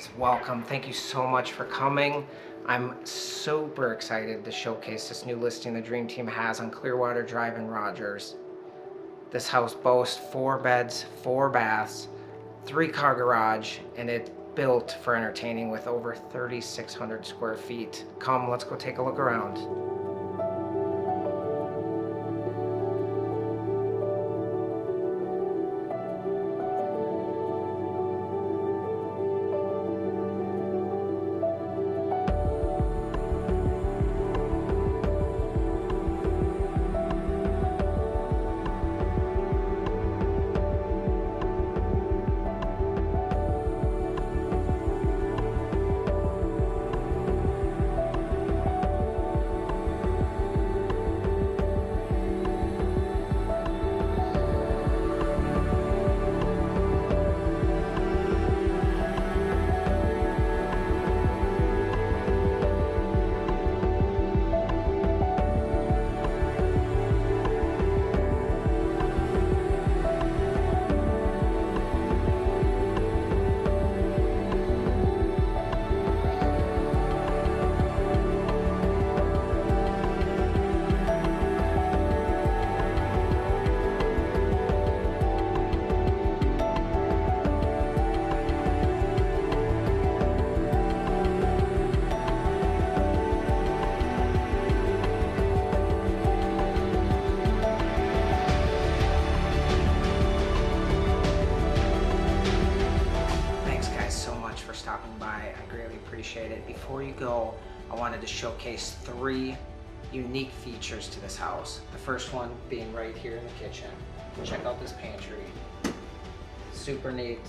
guys, welcome. Thank you so much for coming. I'm super excited to showcase this new listing the Dream Team has on Clearwater Drive in Rogers. This house boasts 4 beds, 4 baths, 3-car garage, and it's built for entertaining with over 3,600 square feet. Come, let's go take a look around. Thanks guys so much for stopping by. I greatly appreciate it. Before you go, I wanted to showcase 3 unique features to this house. The first one being right here in the kitchen. Check out this pantry. Super neat.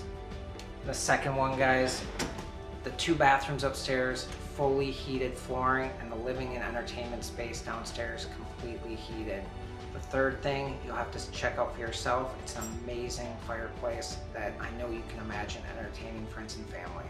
The second one, guys, the 2 bathrooms upstairs, fully heated flooring, and the living and entertainment space downstairs completely heated. The third thing you'll have to check out for yourself, it's an amazing fireplace that I know you can imagine entertaining friends and family.